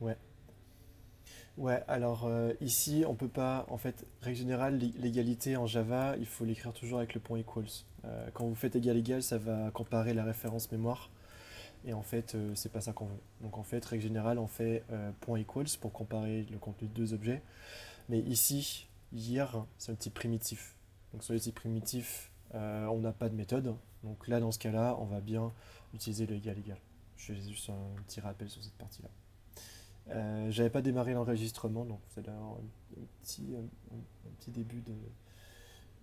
Ouais. Ouais, alors ici, on peut pas, en fait, règle générale, l'égalité en Java, il faut l'écrire toujours avec le point equals. Quand vous faites égal égal, ça va comparer la référence mémoire, et en fait, c'est pas ça qu'on veut. Donc en fait, règle générale, on fait point equals pour comparer le contenu de deux objets. Mais ici, here, c'est un type primitif. Donc sur les types primitifs, on n'a pas de méthode. Donc là, dans ce cas-là, on va bien utiliser le égal égal. Je fais juste un petit rappel sur cette partie-là. J'avais pas démarré l'enregistrement, donc vous allez avoir un petit début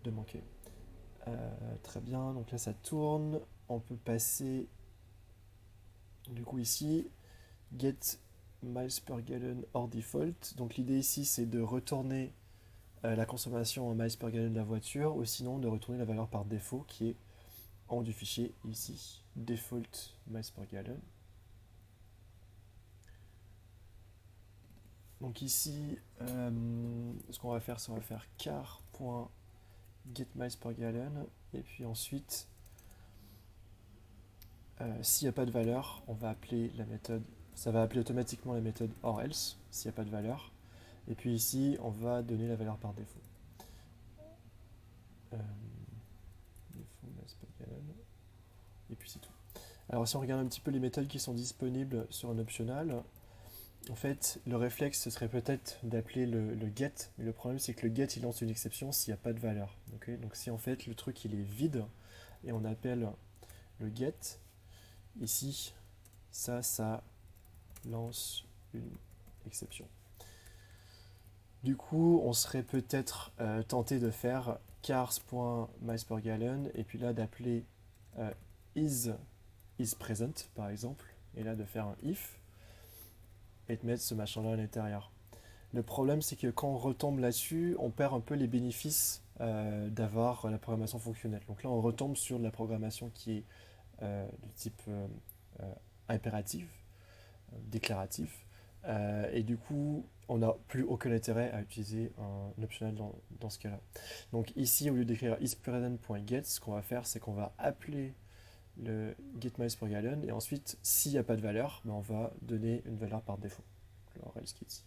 de manquer. Très bien, donc là ça tourne. On peut passer du coup ici, get miles per gallon hors default. Donc l'idée ici c'est de retourner la consommation en miles per gallon de la voiture, ou sinon de retourner la valeur par défaut qui est en haut du fichier ici, default miles per gallon. Donc ici, ce qu'on va faire, c'est qu'on va faire car.getMilesPerGallon, et puis ensuite, s'il n'y a pas de valeur, on va appeler la méthode, ça va appeler automatiquement la méthode orElse s'il n'y a pas de valeur, et puis ici, on va donner la valeur par défaut. Euh, et puis c'est tout. Alors si on regarde un petit peu les méthodes qui sont disponibles sur un optional, en fait, le réflexe, ce serait peut-être d'appeler le get, mais le problème, c'est que le get, il lance une exception s'il n'y a pas de valeur. Okay, donc si en fait le truc, il est vide, et on appelle le get, ici, ça lance une exception. Du coup, on serait peut-être tenté de faire cars.milespergallon, et puis là d'appeler euh, is present, par exemple, et là de faire un if, et de mettre ce machin-là à l'intérieur. Le problème, c'est que quand on retombe là-dessus, on perd un peu les bénéfices d'avoir la programmation fonctionnelle. Donc là, on retombe sur de la programmation qui est du type euh, impératif, déclaratif, et du coup, on n'a plus aucun intérêt à utiliser un optional dans ce cas-là. Donc ici, au lieu d'écrire isPresent.get, ce qu'on va faire, c'est qu'on va appeler le getMilesPerGallon, et ensuite, s'il n'y a pas de valeur, ben on va donner une valeur par défaut. Alors, else qui est ici.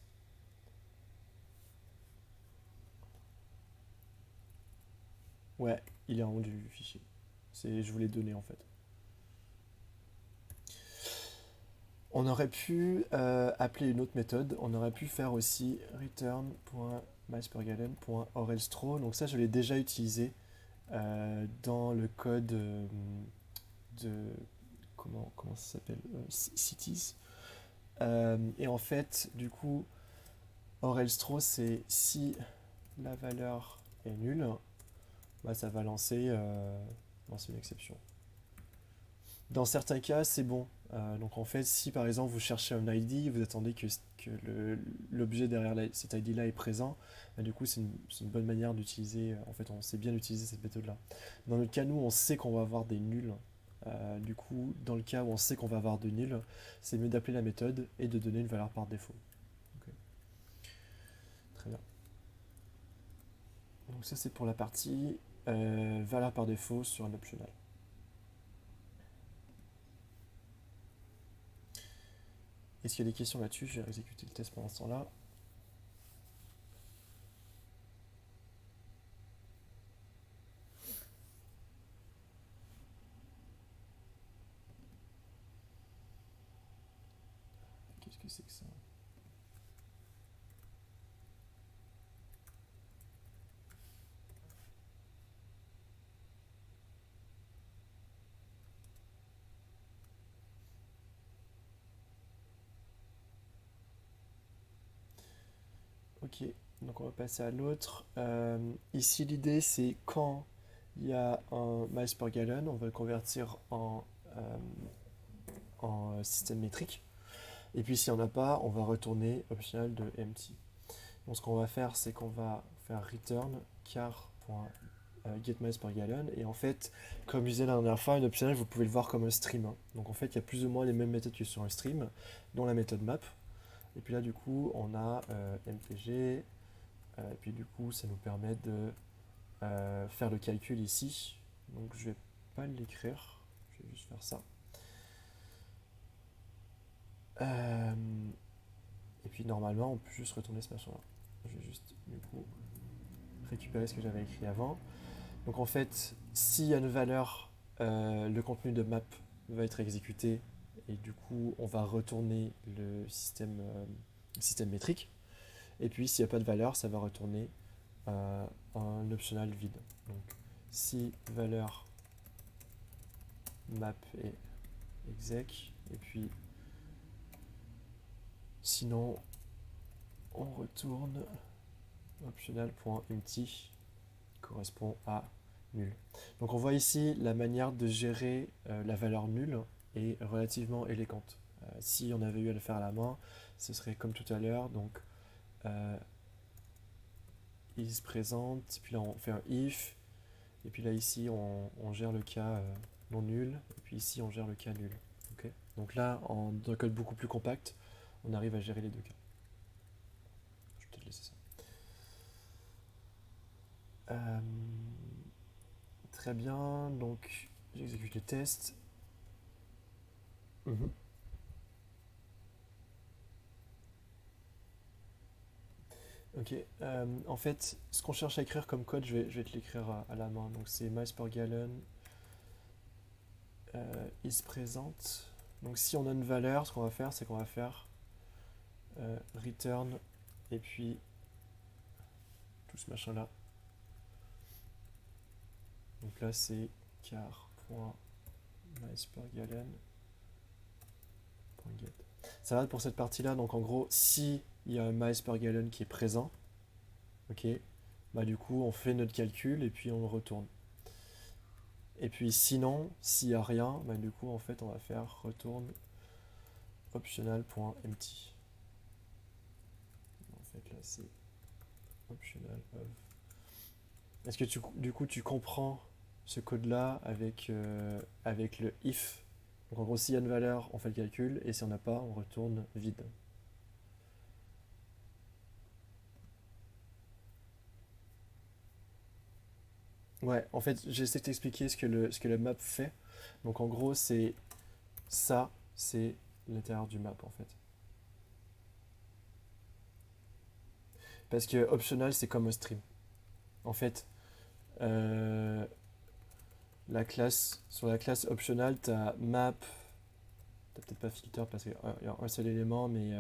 Ouais, il est en haut du fichier. Je vous l'ai donné en fait. On aurait pu appeler une autre méthode. On aurait pu faire aussi return.milespergallon.orelstro. Donc ça, je l'ai déjà utilisé dans le code de comment ça s'appelle cities. Et en fait, du coup, orelstro, c'est si la valeur est nulle, bah, ça va lancer une exception. Dans certains cas, c'est bon. Donc en fait, si par exemple vous cherchez un ID, vous attendez que l'objet derrière cet ID-là est présent, bah, du coup c'est une bonne manière d'utiliser, en fait on sait bien utiliser cette méthode-là. Dans notre cas, nous on sait qu'on va avoir des nuls. Du coup, dans le cas où on sait qu'on va avoir des nuls, c'est mieux d'appeler la méthode et de donner une valeur par défaut. Ok, très bien. Donc ça c'est pour la partie valeur par défaut sur un optional. Est-ce qu'il y a des questions là-dessus? Je vais exécuter le test pendant ce temps-là. Qu'est-ce que c'est que ça? Ok, donc on va passer à l'autre. Ici, l'idée, c'est quand il y a un miles per gallon, on va le convertir euh, en système métrique. Et puis, s'il n'y en a pas, on va retourner optional de empty. Donc, ce qu'on va faire, c'est qu'on va faire return car.getMilesPerGallon. Et en fait, comme je disais la dernière fois, un optional, vous pouvez le voir comme un stream, hein. Donc, en fait, il y a plus ou moins les mêmes méthodes que sur un stream, dont la méthode map. Et puis là, du coup, on a mpg. Et puis du coup, ça nous permet de faire le calcul ici. Donc je vais pas l'écrire, je vais juste faire ça. Euh, puis normalement, on peut juste retourner ce machin-là. Je vais juste, du coup, récupérer ce que j'avais écrit avant. Donc en fait, s'il y a une valeur, le contenu de map va être exécuté et du coup, on va retourner le système métrique. Et puis, s'il n'y a pas de valeur, ça va retourner un optional vide. Donc, si valeur map est exec, et puis sinon, on retourne optional.empty correspond à nul. Donc on voit ici la manière de gérer la valeur nulle est relativement élégante. Si on avait eu à le faire à la main, ce serait comme tout à l'heure, donc is présente, puis là on fait un if, et puis là ici on gère le cas non nul, et puis ici on gère le cas nul. Okay, donc là, dans un code beaucoup plus compact, on arrive à gérer les deux cas. Je vais peut-être laisser ça. Très bien, donc j'exécute le test. Mhm. Ok, en fait, ce qu'on cherche à écrire comme code, je vais te l'écrire à la main. Donc c'est miles per gallon is présente. Donc si on a une valeur, ce qu'on va faire, c'est qu'on va faire return et puis tout ce machin là. Donc là c'est car.miles/gallon.get. Ça va pour cette partie là. Donc en gros, si il y a un miles per gallon qui est présent, ok, bah du coup on fait notre calcul et puis on le retourne. Et puis sinon, s'il n'y a rien, bah du coup en fait on va faire retourne optional.empty. En fait là c'est optional of. Est-ce que du coup tu comprends ce code là avec le if? Donc en gros s'il y a une valeur on fait le calcul et si on n'a pas on retourne vide. Ouais, en fait j'essaie de t'expliquer ce que le map fait. Donc en gros c'est ça, c'est l'intérieur du map en fait. Parce que optional c'est comme un stream. En fait, euh, sur la classe optional, tu as map, t'as peut-être pas filter parce qu'il y a un seul élément, mais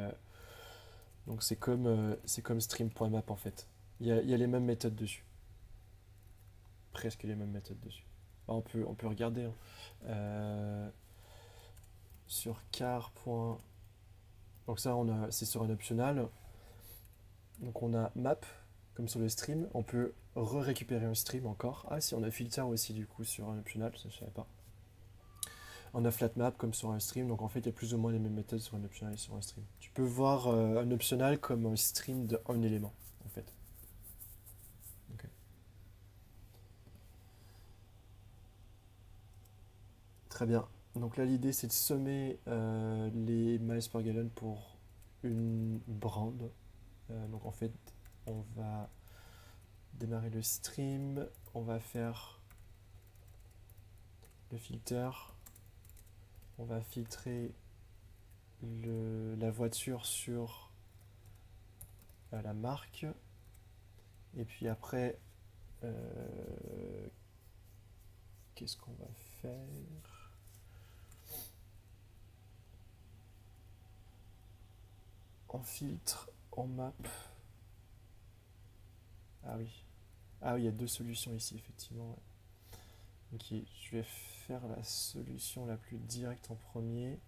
donc c'est comme stream.map en fait. Il y a les mêmes méthodes dessus, presque les mêmes méthodes dessus. Enfin, on peut regarder hein. Euh, sur car. Donc ça, c'est sur un optional. Donc on a map, comme sur le stream. On peut récupérer un stream encore. Ah si, on a filter aussi du coup sur un optional, ça je savais pas. On a flat map comme sur un stream, donc en fait il y a plus ou moins les mêmes méthodes sur un optional et sur un stream. Tu peux voir un optional comme un stream d'un élément en fait. Ok. Très bien. Donc là l'idée c'est de sommer les miles per gallon pour une brand. Donc en fait on va démarrer le stream, on va faire le filter, on va filtrer la voiture sur la marque. Et puis après, qu'est-ce qu'on va faire? En filtre, en map. Ah oui. Ah oui, il y a deux solutions ici, effectivement. Ok, je vais faire la solution la plus directe en premier.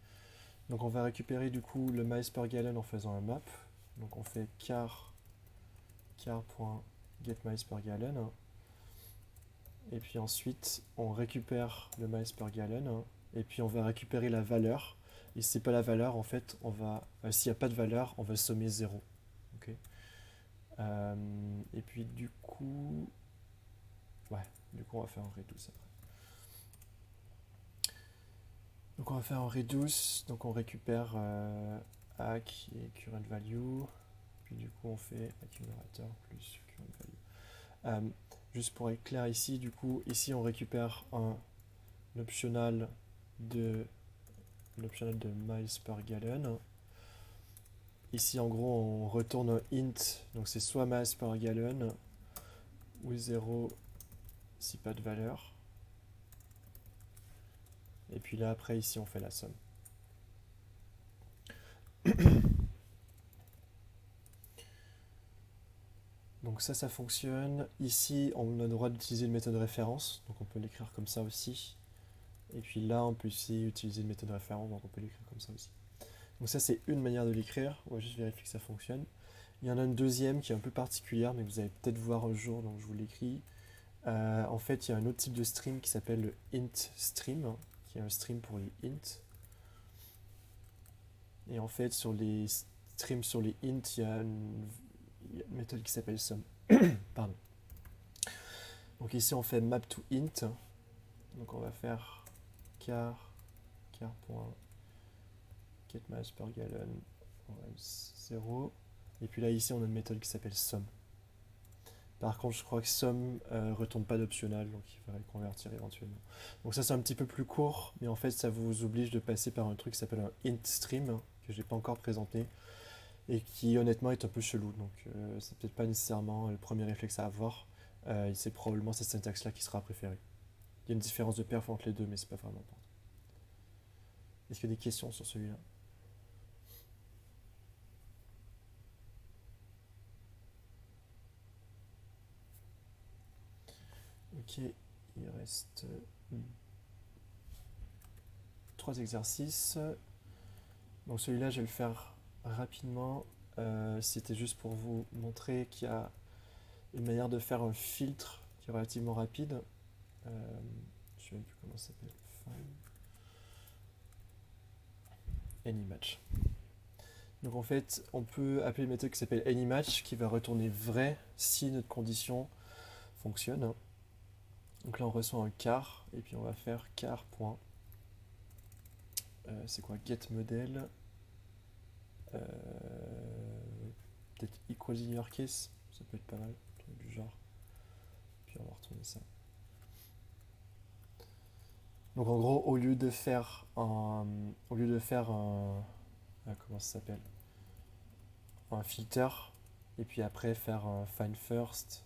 Donc on va récupérer du coup le miles per gallon en faisant un map. Donc on fait car.getMilesPerGallon. Et puis ensuite, on récupère le miles per gallon. Et puis on va récupérer la valeur. Et si c'est pas la valeur, en fait, s'il n'y a pas de valeur, on va sommer 0. Ok. Et puis du coup, ouais, du coup on va faire un reduce après. Donc on va faire un reduce. Donc on récupère A qui est current value. Puis du coup on fait accumulateur plus current value. Juste pour être clair ici, du coup, ici on récupère l'optional de miles per gallon. ici, en gros, on retourne un int, donc c'est soit masse par gallon, ou 0 si pas de valeur. Et puis là, après, ici, on fait la somme. Donc ça fonctionne. Ici, on a le droit d'utiliser une méthode référence, donc on peut l'écrire comme ça aussi. Et puis là, on peut aussi utiliser une méthode référence, donc on peut l'écrire comme ça aussi. Donc ça, c'est une manière de l'écrire. On va juste vérifier que ça fonctionne. Il y en a une deuxième qui est un peu particulière, mais vous allez peut-être voir un jour, donc je vous l'écris. En fait, il y a un autre type de stream qui s'appelle le int stream, qui est un stream pour les int. Et en fait, sur les streams sur les int, il y a une méthode qui s'appelle sum. Pardon. Donc ici, on fait map to int. Donc on va faire car point get miles per gallon 0. Et puis là, ici, on a une méthode qui s'appelle sum. Par contre, je crois que sum retourne pas d'optional, donc il faudrait le convertir éventuellement. Donc ça, c'est un petit peu plus court, mais en fait, ça vous oblige de passer par un truc qui s'appelle un int stream, que j'ai pas encore présenté, et qui honnêtement est un peu chelou. Donc c'est peut-être pas nécessairement le premier réflexe à avoir. C'est probablement cette syntaxe-là qui sera préférée. Il y a une différence de perf entre les deux, mais c'est pas vraiment important. Est-ce qu'il y a des questions sur celui-là? Ok, il reste 3 exercices. Donc celui-là, je vais le faire rapidement. C'était juste pour vous montrer qu'il y a une manière de faire un filtre qui est relativement rapide. Je ne sais même plus comment ça s'appelle. AnyMatch. Donc en fait, on peut appeler une méthode qui s'appelle AnyMatch qui va retourner vrai si notre condition fonctionne. Donc là, on reçoit un car et puis on va faire car. C'est quoi getModel peut-être equals in your case, ça peut être pas mal, un truc du genre. Puis on va retourner ça. Donc en gros, au lieu de faire un comment ça s'appelle, un filter, et puis après faire un find first,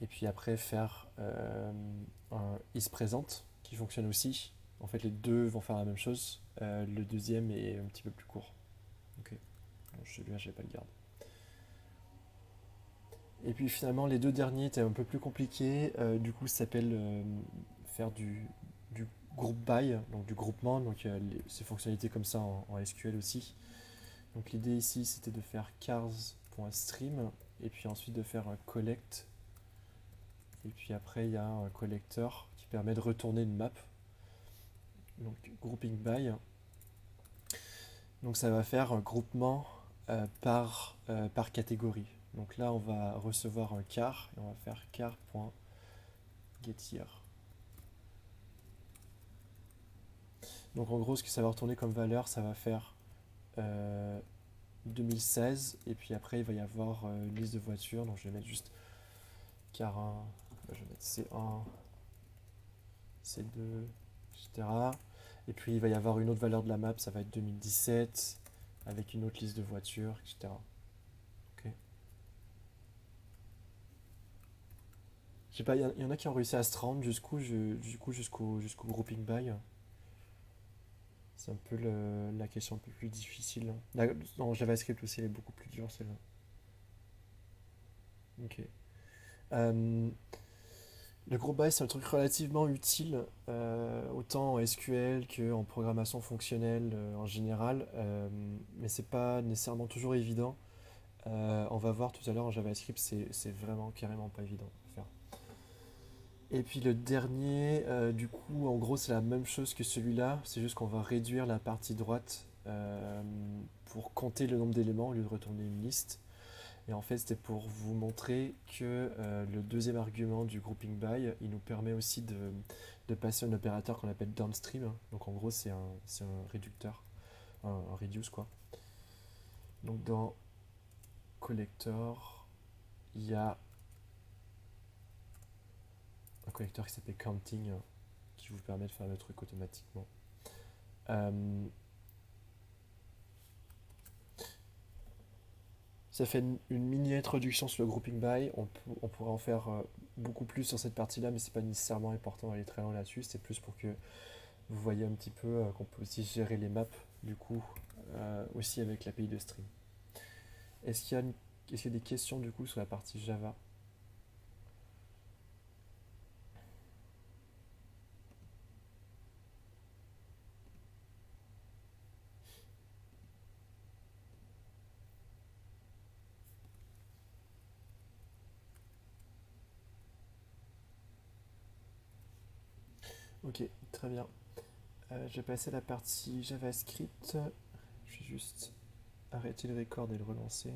et puis après faire un isPresent qui fonctionne aussi. En fait, les deux vont faire la même chose. Le deuxième est un petit peu plus court. Ok. Bon, celui-là, je vais pas le garder. Et puis finalement, les deux derniers étaient un peu plus compliqués. Du coup, ça s'appelle faire du group by, donc du groupement. Donc ces fonctionnalités comme ça en SQL aussi. Donc l'idée ici, c'était de faire cars.stream et puis ensuite de faire un collect. Et puis après, il y a un collector qui permet de retourner une map. Donc grouping by. Donc ça va faire un groupement par catégorie. Donc là, on va recevoir un car et on va faire car.getHere. Donc en gros, ce que ça va retourner comme valeur, ça va faire 2016 et puis après, il va y avoir une liste de voitures. Donc je vais mettre juste car1, je vais mettre C1, C2, etc. Et puis il va y avoir une autre valeur de la map, ça va être 2017 avec une autre liste de voitures, etc. Ok. Je sais pas, il y en a qui ont réussi à se rendre jusqu'au grouping by. C'est un peu la question un peu plus difficile. Non, JavaScript aussi, elle est beaucoup plus dure celle-là. Ok. Le group by, c'est un truc relativement utile, autant en SQL qu'en programmation fonctionnelle en général, mais c'est pas nécessairement toujours évident. On va voir tout à l'heure en JavaScript, c'est vraiment carrément pas évident à faire. Et puis le dernier, du coup, en gros, c'est la même chose que celui-là, c'est juste qu'on va réduire la partie droite pour compter le nombre d'éléments au lieu de retourner une liste. Et en fait, c'était pour vous montrer que le deuxième argument du grouping by, il nous permet aussi de passer un opérateur qu'on appelle downstream. Donc en gros, c'est un réducteur, un reduce quoi. Donc dans collector, il y a un collecteur qui s'appelle counting qui vous permet de faire le truc automatiquement. Ça fait une mini introduction sur le grouping by. On pourrait en faire beaucoup plus sur cette partie-là, mais c'est pas nécessairement important d'aller très loin là-dessus. C'est plus pour que vous voyez un petit peu qu'on peut aussi gérer les maps, du coup, aussi avec l'API de stream. Est-ce qu'il y a est-ce qu'il y a des questions du coup sur la partie Java? Ok, très bien. Je vais passer à la partie JavaScript. Je vais juste arrêter le record et le relancer.